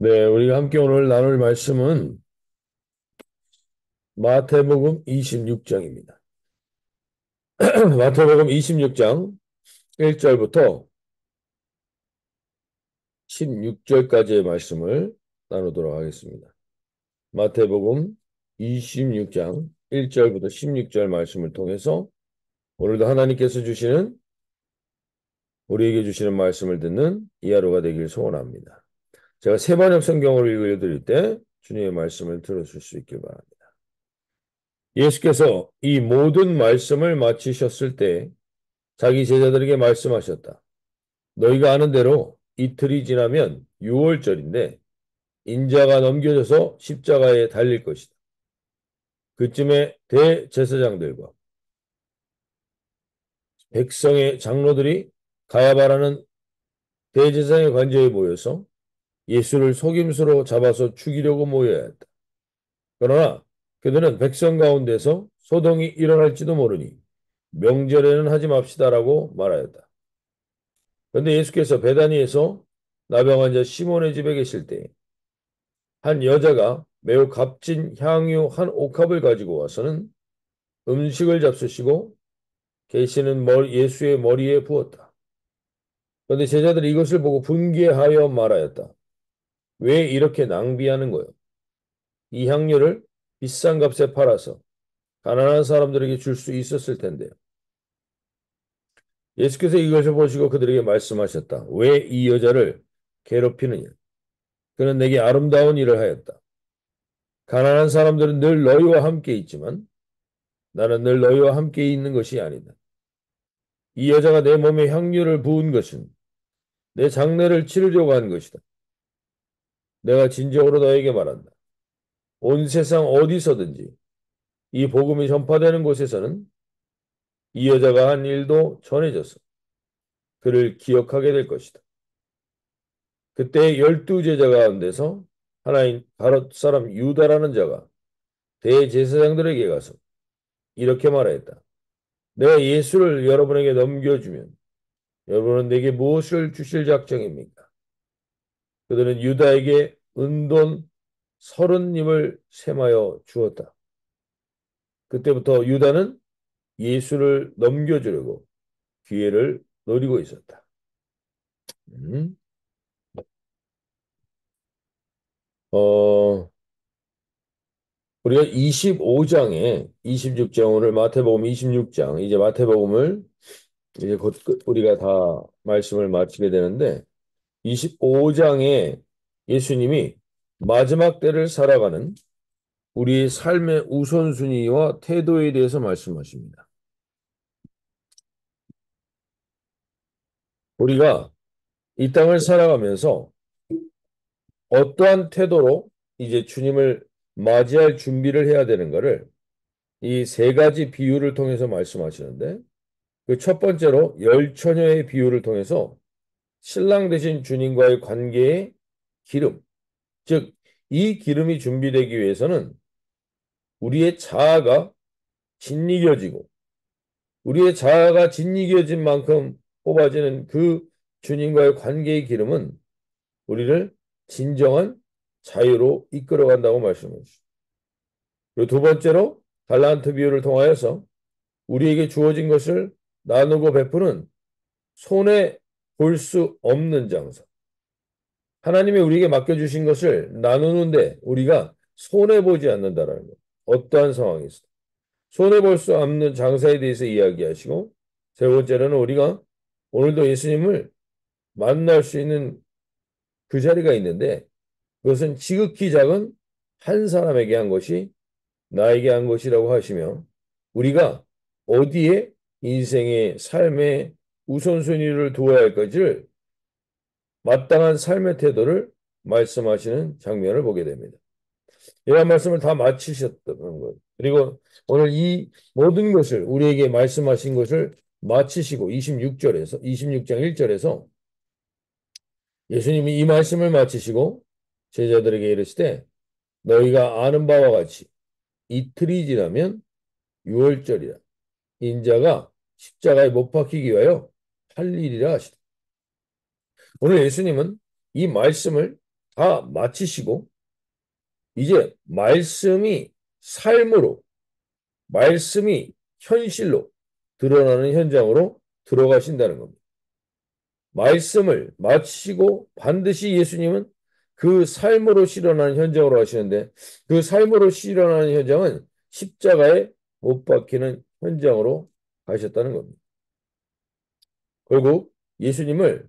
네, 우리가 함께 오늘 나눌 말씀은 마태복음 26장입니다. 마태복음 26장 1절부터 16절까지의 말씀을 나누도록 하겠습니다. 마태복음 26장 1절부터 16절 말씀을 통해서 오늘도 하나님께서 주시는 우리에게 주시는 말씀을 듣는 이 하루가 되길 소원합니다. 제가 세번역 성경을 읽어드릴 때 주님의 말씀을 들으실 수 있길 바랍니다. 예수께서 이 모든 말씀을 마치셨을 때 자기 제자들에게 말씀하셨다. 너희가 아는 대로 이틀이 지나면 6월절인데 인자가 넘겨져서 십자가에 달릴 것이다. 그쯤에 대제사장들과 백성의 장로들이 가야바라는 대제사장의 관저에 모여서 예수를 속임수로 잡아서 죽이려고 모여야 했다. 그러나 그들은 백성 가운데서 소동이 일어날지도 모르니 명절에는 하지 맙시다라고 말하였다. 그런데 예수께서 베다니에서 나병 환자 시몬의 집에 계실 때 한 여자가 매우 값진 향유 한 옥합을 가지고 와서는 음식을 잡수시고 계시는 예수의 머리에 부었다. 그런데 제자들이 이것을 보고 분개하여 말하였다. 왜 이렇게 낭비하는 거요? 이 향유를 비싼 값에 팔아서 가난한 사람들에게 줄 수 있었을 텐데요. 예수께서 이것을 보시고 그들에게 말씀하셨다. 왜 이 여자를 괴롭히느냐? 그는 내게 아름다운 일을 하였다. 가난한 사람들은 늘 너희와 함께 있지만 나는 늘 너희와 함께 있는 것이 아니다. 이 여자가 내 몸에 향유를 부은 것은 내 장례를 치르려고 한 것이다. 내가 진정으로 너에게 말한다. 온 세상 어디서든지 이 복음이 전파되는 곳에서는 이 여자가 한 일도 전해져서 그를 기억하게 될 것이다. 그때 12제자 가운데서 하나인 가롯 사람 유다라는 자가 대제사장들에게 가서 이렇게 말하였다. 내가 예수를 여러분에게 넘겨주면 여러분은 내게 무엇을 주실 작정입니까? 그들은 유다에게 은돈 30님을 셈하여 주었다. 그때부터 유다는 예수를 넘겨주려고 기회를 노리고 있었다. 음. 어, 우리가 25장에 26장 오늘 마태복음 26장 이제 마태복음을 이제 곧 우리가 다 말씀을 마치게 되는데 25장에 예수님이 마지막 때를 살아가는 우리의 삶의 우선순위와 태도에 대해서 말씀하십니다. 우리가 이 땅을 살아가면서 어떠한 태도로 이제 주님을 맞이할 준비를 해야 되는 것을 이 세 가지 비유를 통해서 말씀하시는데 그 첫 번째로 열 처녀의 비유를 통해서 신랑 되신 주님과의 관계의 기름, 즉 이 기름이 준비되기 위해서는 우리의 자아가 짓이겨지고 우리의 자아가 짓이겨진 만큼 뽑아지는 그 주님과의 관계의 기름은 우리를 진정한 자유로 이끌어간다고 말씀하십니다. 그리고 두 번째로 달란트 비유를 통하여서 우리에게 주어진 것을 나누고 베푸는 손에 볼 수 없는 장사. 하나님이 우리에게 맡겨주신 것을 나누는데 우리가 손해 보지 않는다라는 것. 어떠한 상황에서 손해 볼 수 없는 장사에 대해서 이야기하시고 세 번째로는 우리가 오늘도 예수님을 만날 수 있는 그 자리가 있는데 그것은 지극히 작은 한 사람에게 한 것이 나에게 한 것이라고 하시며 우리가 어디에 인생의 삶의 우선순위를 두어야 할 것을 마땅한 삶의 태도를 말씀하시는 장면을 보게 됩니다. 이런 말씀을 다 마치셨던 거예요. 그리고 오늘 이 모든 것을 우리에게 말씀하신 것을 마치시고 26장 1절에서 예수님이 이 말씀을 마치시고 제자들에게 이르시되 너희가 아는 바와 같이 이틀이 지나면 6월절이라 인자가 십자가에 못 박히기 위하여 할 일이라 하시다. 오늘 예수님은 이 말씀을 다 마치시고 이제 말씀이 삶으로, 말씀이 현실로 드러나는 현장으로 들어가신다는 겁니다. 말씀을 마치시고 반드시 예수님은 그 삶으로 실현하는 현장으로 하시는데 그 삶으로 실현하는 현장은 십자가에 못 박히는 현장으로 가셨다는 겁니다. 결국 예수님은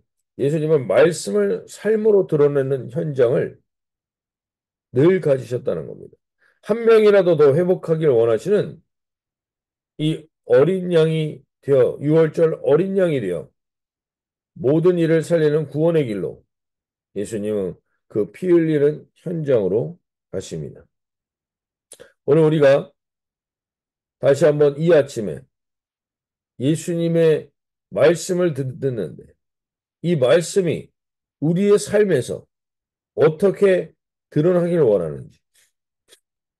말씀을 삶으로 드러내는 현장을 늘 가지셨다는 겁니다. 한 명이라도 더 회복하길 원하시는 이 어린 양이 되어 유월절 어린 양이 되어 모든 일을 살리는 구원의 길로 예수님은 그 피 흘리는 현장으로 가십니다. 오늘 우리가 다시 한번 이 아침에 예수님의 말씀을 듣는데 이 말씀이 우리의 삶에서 어떻게 드러나기를 원하는지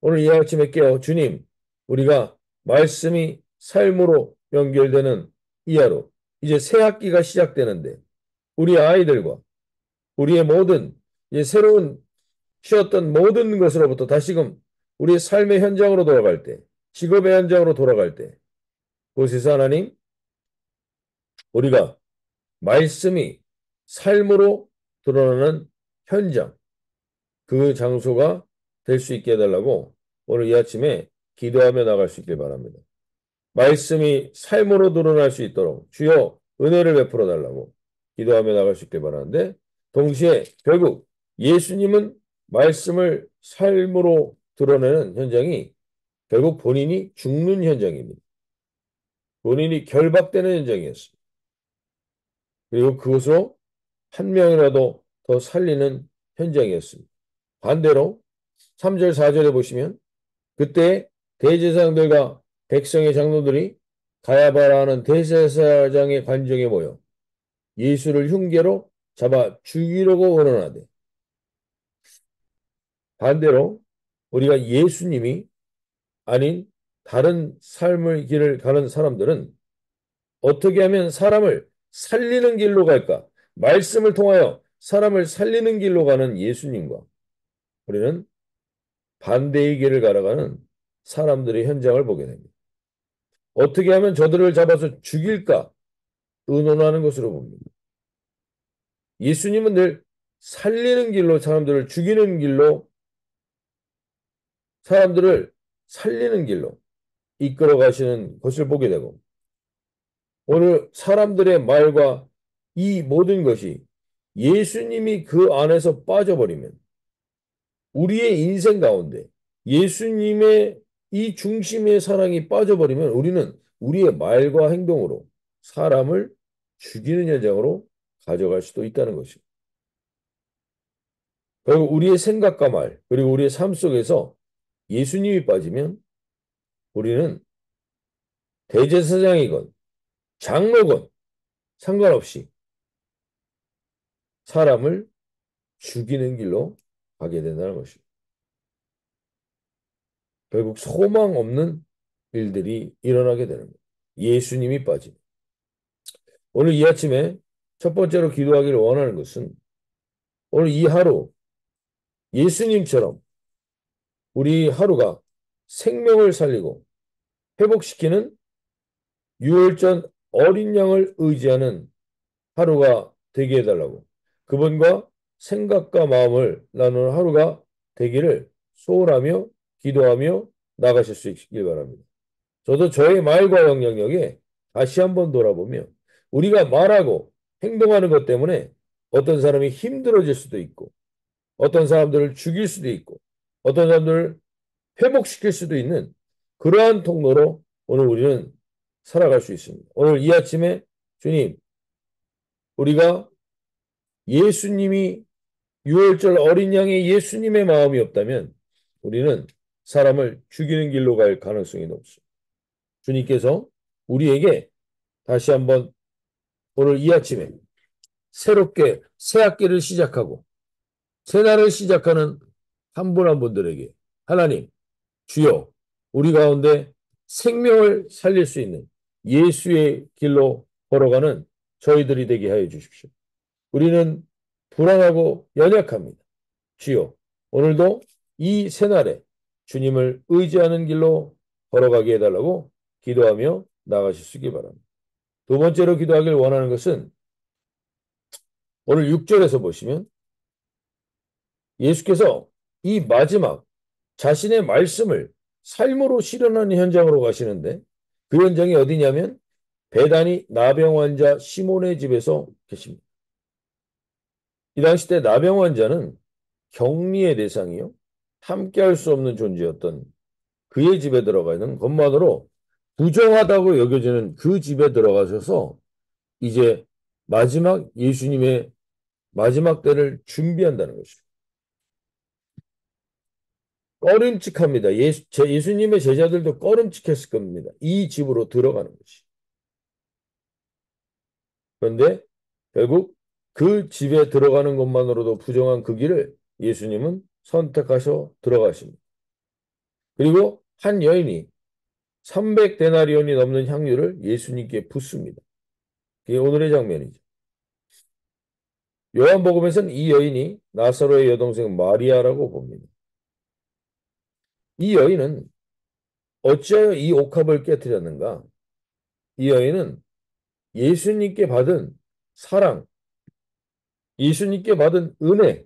오늘 이 아침에 깨어 주님 우리가 말씀이 삶으로 연결되는 이 하루 이제 새 학기가 시작되는데 우리 아이들과 우리의 모든 이제 새로운 쉬었던 모든 것으로부터 다시금 우리의 삶의 현장으로 돌아갈 때 직업의 현장으로 돌아갈 때 그곳에서 하나님 우리가 말씀이 삶으로 드러나는 현장 그 장소가 될 수 있게 해달라고 오늘 이 아침에 기도하며 나갈 수 있길 바랍니다. 말씀이 삶으로 드러날 수 있도록 주여 은혜를 베풀어 달라고 기도하며 나갈 수 있길 바라는데 동시에 결국 예수님은 말씀을 삶으로 드러내는 현장이 결국 본인이 죽는 현장입니다. 본인이 결박되는 현장이었습니다. 그리고 그것으로 한 명이라도 더 살리는 현장이었습니다. 반대로 3절 4절에 보시면 그때 대제사장들과 백성의 장로들이 가야바라는 대제사장의 관정에 모여 예수를 흉계로 잡아 죽이려고 원하되 반대로 우리가 예수님이 아닌 다른 삶의 길을 가는 사람들은 어떻게 하면 사람을 살리는 길로 갈까? 말씀을 통하여 사람을 살리는 길로 가는 예수님과 우리는 반대의 길을 걸어가는 사람들의 현장을 보게 됩니다. 어떻게 하면 저들을 잡아서 죽일까 의논하는 것으로 봅니다. 예수님은 늘 살리는 길로 사람들을 죽이는 길로 사람들을 살리는 길로 이끌어 가시는 것을 보게 되고 오늘 사람들의 말과 이 모든 것이 예수님이 그 안에서 빠져버리면 우리의 인생 가운데 예수님의 이 중심의 사랑이 빠져버리면 우리는 우리의 말과 행동으로 사람을 죽이는 현장으로 가져갈 수도 있다는 것입니다. 결국 우리의 생각과 말 그리고 우리의 삶 속에서 예수님이 빠지면 우리는 대제사장이건 장로건 상관없이 사람을 죽이는 길로 가게 된다는 것입니다. 결국 소망 없는 일들이 일어나게 되는 거예요. 예수님이 빠지면. 오늘 이 아침에 첫 번째로 기도하기를 원하는 것은 오늘 이 하루 예수님처럼 우리 하루가 생명을 살리고 회복시키는 유월절 어린 양을 의지하는 하루가 되게 해달라고 그분과 생각과 마음을 나누는 하루가 되기를 소원하며 기도하며 나가실 수 있길 바랍니다. 저도 저의 말과 영향력에 다시 한번 돌아보며 우리가 말하고 행동하는 것 때문에 어떤 사람이 힘들어질 수도 있고 어떤 사람들을 죽일 수도 있고 어떤 사람들을 회복시킬 수도 있는 그러한 통로로 오늘 우리는 살아갈 수 있습니다. 오늘 이 아침에 주님 우리가 예수님이 유월절 어린 양의 예수님의 마음이 없다면 우리는 사람을 죽이는 길로 갈 가능성이 높습니다. 주님께서 우리에게 다시 한번 오늘 이 아침에 새롭게 새 학기를 시작하고 새 날을 시작하는 한 분 한 분들에게 하나님 주여 우리 가운데 생명을 살릴 수 있는 예수의 길로 걸어가는 저희들이 되게 하여 주십시오. 우리는 불안하고 연약합니다. 주여, 오늘도 이 새날에 주님을 의지하는 길로 걸어가게 해달라고 기도하며 나가실 수 있기 바랍니다. 두 번째로 기도하길 원하는 것은 오늘 6절에서 보시면 예수께서 이 마지막 자신의 말씀을 삶으로 실현하는 현장으로 가시는데 그 현장이 어디냐면 베다니 나병 환자 시몬의 집에서 계십니다. 이 당시 때 나병 환자는 격리의 대상이요. 함께할 수 없는 존재였던 그의 집에 들어가 있는 것만으로 부정하다고 여겨지는 그 집에 들어가셔서 이제 마지막 예수님의 마지막 때를 준비한다는 것이죠. 꺼림칙합니다. 예수님의 제자들도 꺼림칙했을 겁니다. 이 집으로 들어가는 것이. 그런데 결국 그 집에 들어가는 것만으로도 부정한 그 길을 예수님은 선택하셔 들어가십니다. 그리고 한 여인이 300데나리온이 넘는 향유를 예수님께 붓습니다. 그게 오늘의 장면이죠. 요한복음에서는 이 여인이 나사로의 여동생 마리아라고 봅니다. 이 여인은 어찌하여 이 옥합을 깨뜨렸는가? 이 여인은 예수님께 받은 사랑, 예수님께 받은 은혜,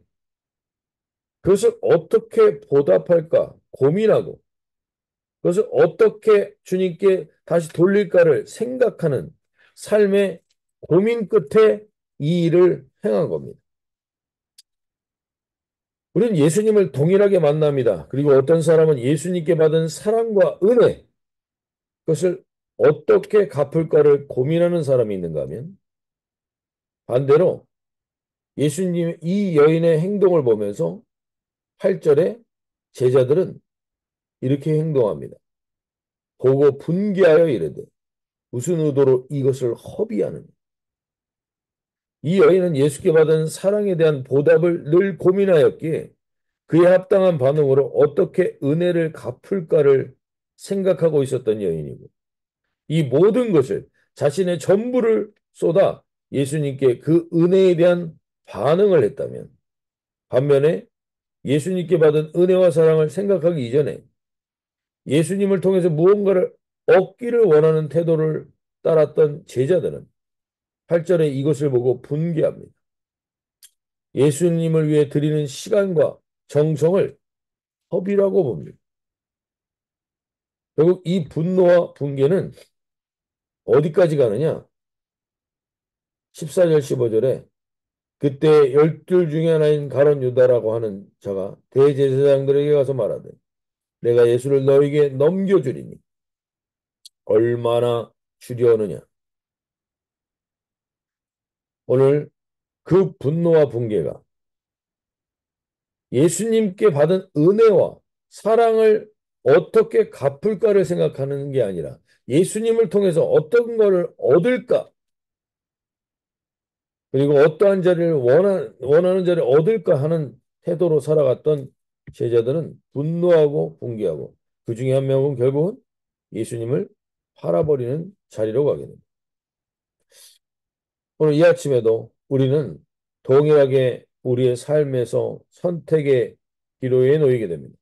그것을 어떻게 보답할까 고민하고 그것을 어떻게 주님께 다시 돌릴까를 생각하는 삶의 고민 끝에 이 일을 행한 겁니다. 우리는 예수님을 동일하게 만납니다. 그리고 어떤 사람은 예수님께 받은 사랑과 은혜, 그것을 어떻게 갚을까를 고민하는 사람이 있는가 하면 반대로 예수님 이 여인의 행동을 보면서 8절에 제자들은 이렇게 행동합니다. 보고 분개하여 이르되 무슨 의도로 이것을 허비하느냐. 이 여인은 예수께 받은 사랑에 대한 보답을 늘 고민하였기에 그에 합당한 반응으로 어떻게 은혜를 갚을까를 생각하고 있었던 여인이고 이 모든 것을 자신의 전부를 쏟아 예수님께 그 은혜에 대한 반응을 했다면 반면에 예수님께 받은 은혜와 사랑을 생각하기 이전에 예수님을 통해서 무언가를 얻기를 원하는 태도를 따랐던 제자들은 8절에 이것을 보고 분개합니다. 예수님을 위해 드리는 시간과 정성을 허비라고 봅니다. 결국 이 분노와 분개는 어디까지 가느냐? 14절 15절에 그때 12 중에 하나인 가룟 유다라고 하는 자가 대제사장들에게 가서 말하되 내가 예수를 너에게 넘겨주리니 얼마나 주려느냐. 오늘 그 분노와 분개가 예수님께 받은 은혜와 사랑을 어떻게 갚을까를 생각하는 게 아니라 예수님을 통해서 어떤 것을 얻을까 그리고 어떠한 자리를 원하는 자리를 얻을까 하는 태도로 살아갔던 제자들은 분노하고 분개하고 그 중에 한 명은 결국은 예수님을 팔아버리는 자리로 가게 됩니다. 오늘 이 아침에도 우리는 동일하게 우리의 삶에서 선택의 기로에 놓이게 됩니다.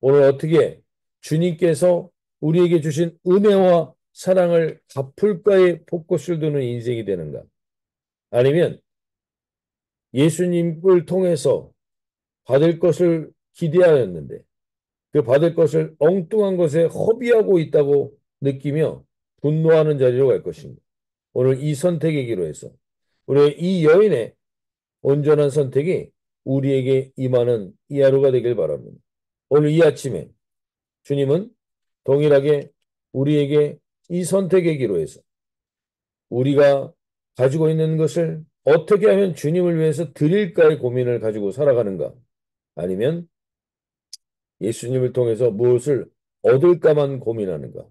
오늘 어떻게 주님께서 우리에게 주신 은혜와 사랑을 갚을까에 포커스를 두는 인생이 되는가? 아니면 예수님을 통해서 받을 것을 기대하였는데 그 받을 것을 엉뚱한 것에 허비하고 있다고 느끼며 분노하는 자리로 갈 것입니다. 오늘 이 선택의 기로에서 우리의 이 여인의 온전한 선택이 우리에게 임하는 이 하루가 되길 바랍니다. 오늘 이 아침에 주님은 동일하게 우리에게 이 선택의 기로에서 우리가 가지고 있는 것을 어떻게 하면 주님을 위해서 드릴까의 고민을 가지고 살아가는가 아니면 예수님을 통해서 무엇을 얻을까만 고민하는가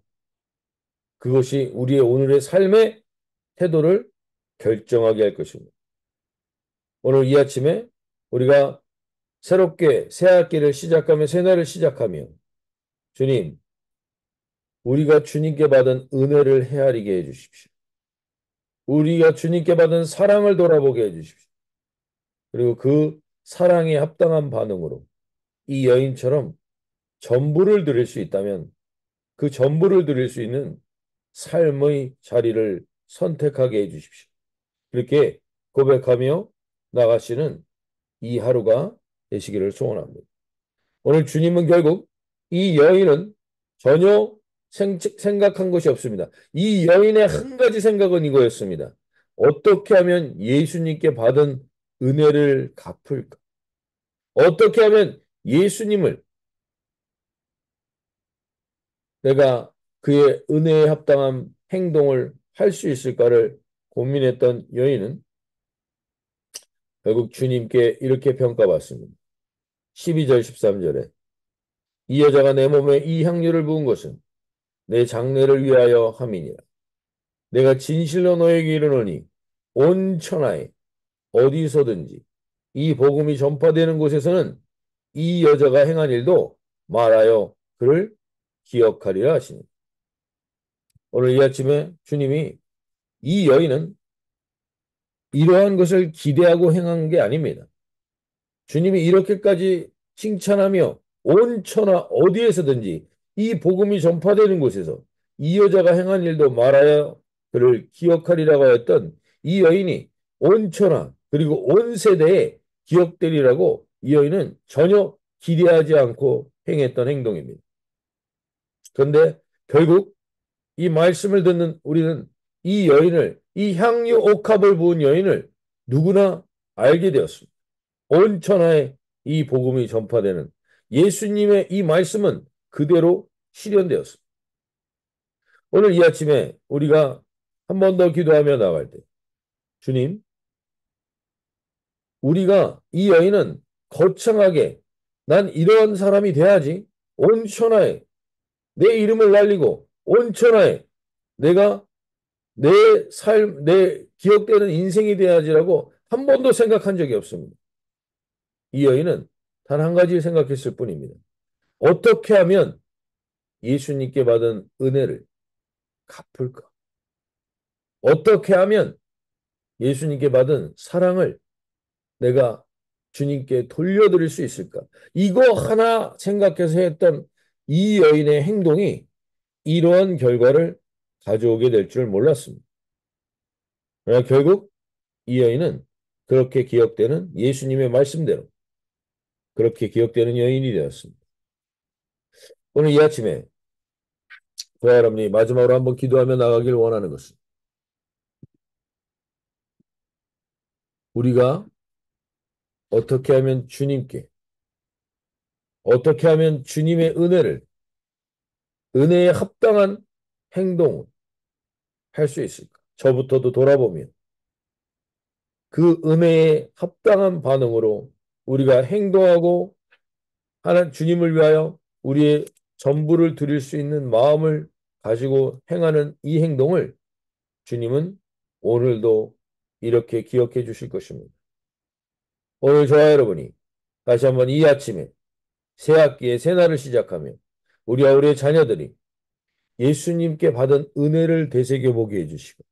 그것이 우리의 오늘의 삶의 태도를 결정하게 할 것입니다. 오늘 이 아침에 우리가 새롭게 새 학기를 시작하며 새날을 시작하며 주님 우리가 주님께 받은 은혜를 헤아리게 해주십시오. 우리가 주님께 받은 사랑을 돌아보게 해주십시오. 그리고 그 사랑에 합당한 반응으로 이 여인처럼 전부를 드릴 수 있다면 그 전부를 드릴 수 있는 삶의 자리를 선택하게 해주십시오. 그렇게 고백하며 나가시는 이 하루가 되시기를 소원합니다. 오늘 주님은 결국 이 여인은 전혀 생각한 것이 없습니다. 이 여인의 한 가지 생각은 이거였습니다. 어떻게 하면 예수님께 받은 은혜를 갚을까? 어떻게 하면 예수님을 내가 그의 은혜에 합당한 행동을 할 수 있을까를 고민했던 여인은 결국 주님께 이렇게 평가받습니다. 12절 13절에 이 여자가 내 몸에 이 향유를 부은 것은 내 장례를 위하여 함이니라. 내가 진실로 너에게 이르노니 온 천하에 어디서든지 이 복음이 전파되는 곳에서는 이 여자가 행한 일도 말하여 그를 기억하리라 하시니. 오늘 이 아침에 주님이 이 여인은 이러한 것을 기대하고 행한 게 아닙니다. 주님이 이렇게까지 칭찬하며 온 천하 어디에서든지 이 복음이 전파되는 곳에서 이 여자가 행한 일도 말하여 그를 기억하리라고 하였던 이 여인이 온 천하 그리고 온 세대에 기억되리라고 이 여인은 전혀 기대하지 않고 행했던 행동입니다. 그런데 결국 이 말씀을 듣는 우리는 이 여인을 이 향유 옥합을 부은 여인을 누구나 알게 되었습니다. 온 천하에 이 복음이 전파되는 예수님의 이 말씀은 그대로 실현되었습니다. 오늘 이 아침에 우리가 한 번 더 기도하며 나갈 때 주님, 우리가 이 여인은 거창하게 난 이런 사람이 돼야지 온 천하에 내 이름을 날리고 온 천하에 내가 내 삶, 내 기억되는 인생이 돼야지라고 한 번도 생각한 적이 없습니다. 이 여인은 단 한 가지 생각했을 뿐입니다. 어떻게 하면 예수님께 받은 은혜를 갚을까? 어떻게 하면 예수님께 받은 사랑을 내가 주님께 돌려드릴 수 있을까? 이거 하나 생각해서 했던 이 여인의 행동이 이러한 결과를 가져오게 될 줄 몰랐습니다. 그러나 결국 이 여인은 그렇게 기억되는 예수님의 말씀대로 그렇게 기억되는 여인이 되었습니다. 오늘 이 아침에 부하 여러분이 마지막으로 한번 기도하며 나가길 원하는 것은 우리가 어떻게 하면 주님께 어떻게 하면 주님의 은혜에 합당한 행동을 할 수 있을까? 저부터도 돌아보면 그 은혜에 합당한 반응으로 우리가 행동하고 하나님 주님을 위하여 우리의 전부를 드릴 수 있는 마음을 가지고 행하는 이 행동을 주님은 오늘도 이렇게 기억해 주실 것입니다. 오늘 저와 여러분이 다시 한번 이 아침에 새 학기의 새날을 시작하며 우리와 우리의 자녀들이 예수님께 받은 은혜를 되새겨 보게 해주시고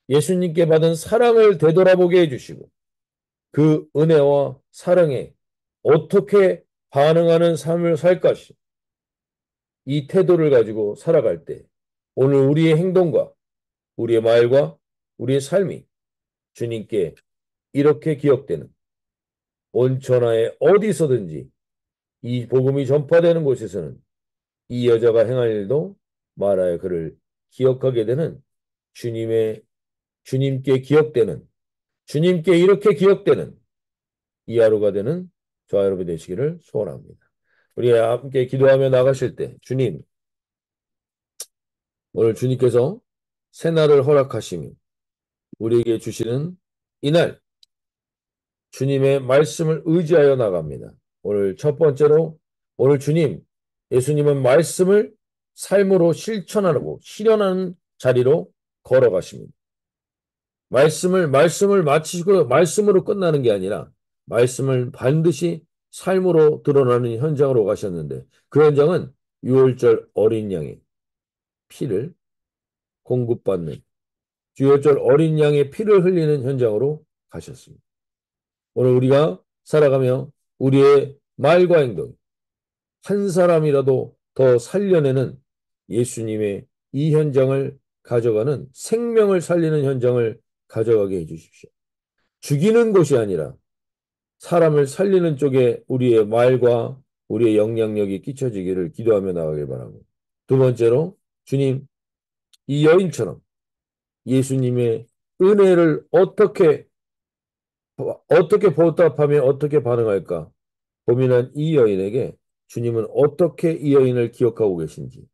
예수님께 받은 사랑을 되돌아보게 해주시고 그 은혜와 사랑에 어떻게 반응하는 삶을 살 것이 이 태도를 가지고 살아갈 때 오늘 우리의 행동과 우리의 말과 우리의 삶이 주님께 이렇게 기억되는 온 천하에 어디서든지 이 복음이 전파되는 곳에서는 이 여자가 행할 일도 말하여 그를 기억하게 되는 주님의 주님께 기억되는 주님께 이렇게 기억되는 이 하루가 되는 저와 여러분이 되시기를 소원합니다. 우리 함께 기도하며 나가실 때 주님 오늘 주님께서 새날을 허락하시며 우리에게 주시는 이날 주님의 말씀을 의지하여 나갑니다. 오늘 첫 번째로 오늘 주님 예수님은 말씀을 삶으로 실천하고 실현하는 자리로 걸어가십니다. 말씀을 마치고 말씀으로 끝나는 게 아니라 말씀을 반드시 삶으로 드러나는 현장으로 가셨는데 그 현장은 유월절 어린 양의 피를 공급받는 유월절 어린 양의 피를 흘리는 현장으로 가셨습니다. 오늘 우리가 살아가며 우리의 말과 행동, 한 사람이라도 더 살려내는 예수님의 이 현장을 가져가는 생명을 살리는 현장을 가져가게 해주십시오. 죽이는 것이 아니라 사람을 살리는 쪽에 우리의 말과 우리의 영향력이 끼쳐지기를 기도하며 나가길 바라고. 두 번째로 주님, 이 여인처럼 예수님의 은혜를 어떻게 보답하며 어떻게 반응할까 고민한 이 여인에게 주님은 어떻게 이 여인을 기억하고 계신지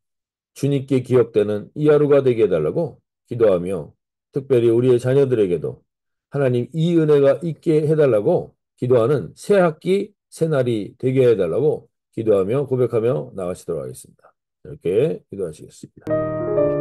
주님께 기억되는 이 하루가 되게 해달라고 기도하며 특별히 우리의 자녀들에게도 하나님 이 은혜가 있게 해달라고 기도하는 새 학기 새 날이 되게 해달라고 기도하며 고백하며 나가시도록 하겠습니다. 이렇게 기도하시겠습니다.